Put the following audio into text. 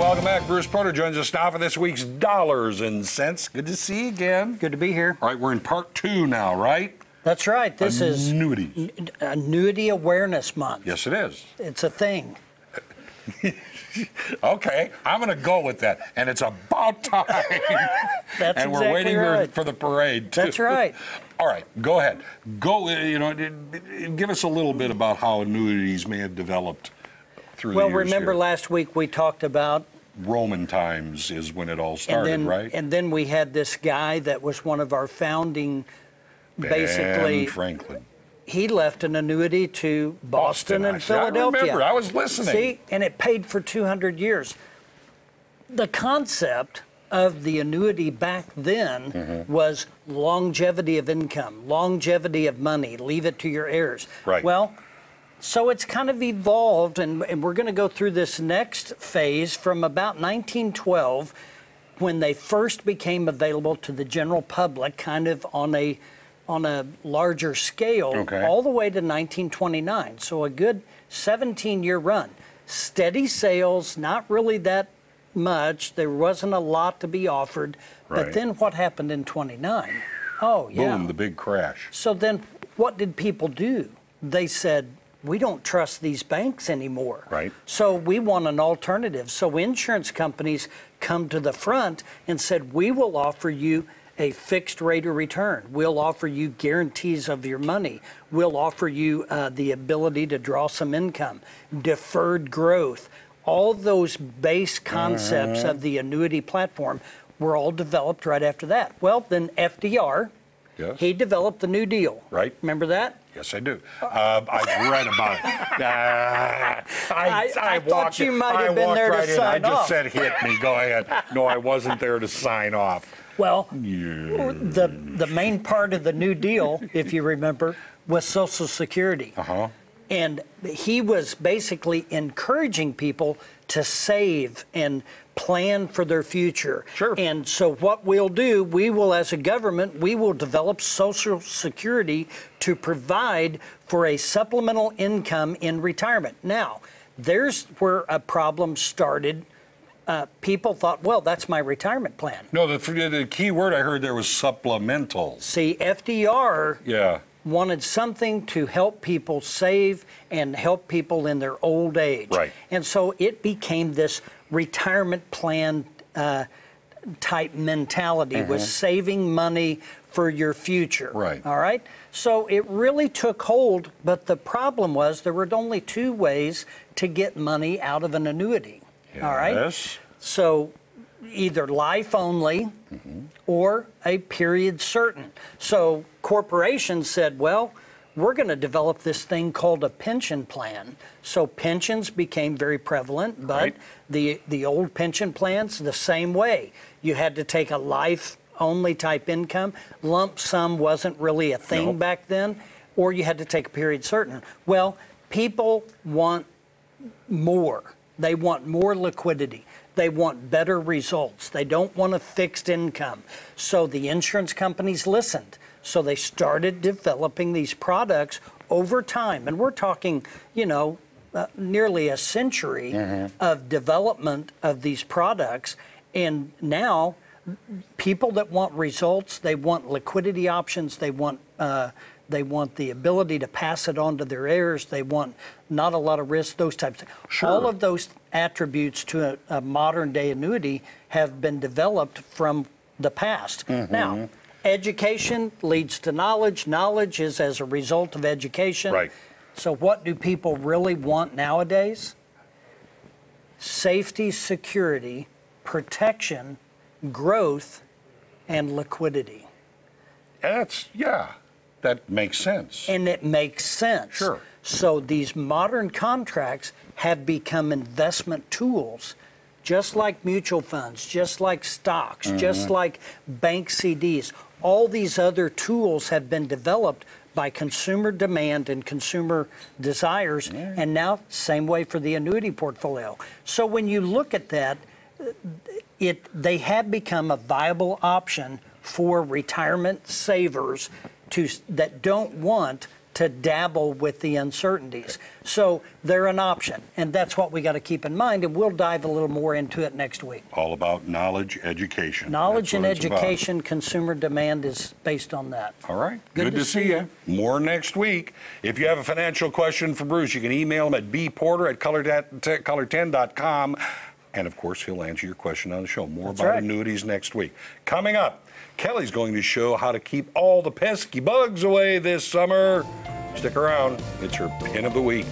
welcome back. Bruce Porter joins us now for this week's Dollars and Cents. Good to see you again. Good to be here. All right, we're in part 2 now, right? That's right. This is Annuity Awareness Month. Yes, it is. It's a thing. Okay, I'm going to go with that. And it's about time. That's and we're exactly waiting right. for the parade, too. That's right. All right, go ahead. Give us a little bit about how annuities may have developed through the years. Well, remember here. last week we talked about Roman times is when it all started, right? And then we had this guy that was one of our founding, Ben Franklin. He left an annuity to Boston and Philadelphia. I remember. I was listening. See, and it paid for 200 years. The concept of the annuity back then was longevity of income, longevity of money, leave it to your heirs. Right. Well, so it's kind of evolved, and we're going to go through this next phase from about 1912, when they first became available to the general public, kind of on a larger scale, all the way to 1929. So a good 17-year run. Steady sales, not really that much. There wasn't a lot to be offered. Right. But then what happened in 29? Oh, yeah. Boom, the big crash. So then what did people do? They said, we don't trust these banks anymore. Right. So we want an alternative. So insurance companies come to the front and said, we will offer you a fixed rate of return. We'll offer you guarantees of your money. We'll offer you the ability to draw some income, deferred growth. All those base concepts of the annuity platform were all developed right after that. Well, then FDR, he developed the New Deal. Right. Remember that? Yes, I do. I've read about it. I thought you might have been there to sign off. I just said hit me. Go ahead. No, I wasn't there to sign off. Well, the main part of the New Deal, if you remember, was Social Security. And he was basically encouraging people to save and plan for their future. Sure. And so what we'll do, we will, as a government, we will develop Social Security to provide for a supplemental income in retirement. Now, there's where a problem started. People thought, well, that's my retirement plan. No, the key word I heard there was supplemental. See, FDR wanted something to help people save and help people in their old age. Right. And so it became this retirement plan type mentality, was saving money for your future. Right. All right? So it really took hold, but the problem was there were only two ways to get money out of an annuity. Yes. All right? So either life only or a period certain. So corporations said, well, we're going to develop this thing called a pension plan. So pensions became very prevalent, but the old pension plans, the same way. You had to take a life only type income. Lump sum wasn't really a thing back then, or you had to take a period certain. Well, people want more. They want more liquidity. They want better results. They don't want a fixed income. So the insurance companies listened. So they started developing these products over time. And we're talking, nearly a century of development of these products. And now people that want results, they want liquidity options, they want the ability to pass it on to their heirs. They want not a lot of risk, those types of things. Sure. All of those attributes to a modern day annuity have been developed from the past. Now, education leads to knowledge. Knowledge is as a result of education. Right. So what do people really want nowadays? Safety, security, protection, growth, and liquidity. That makes sense. And it makes sense. Sure. So these modern contracts have become investment tools, just like mutual funds, just like stocks, just like bank CDs. All these other tools have been developed by consumer demand and consumer desires, and now same way for the annuity portfolio. So when you look at that, they have become a viable option for retirement savers that don't want to dabble with the uncertainties. So they're an option, and that's what we got to keep in mind, and we'll dive a little more into it next week. All about knowledge, education. Knowledge That's and what it's about. education, consumer demand is based on that. All right. Good to see you. More next week. If you have a financial question for Bruce, you can email him at bporter@color10.com. And of course, he'll answer your question on the show. More about annuities next week. Coming up, Kelly's going to show how to keep all the pesky bugs away this summer. Stick around. It's her pin of the week.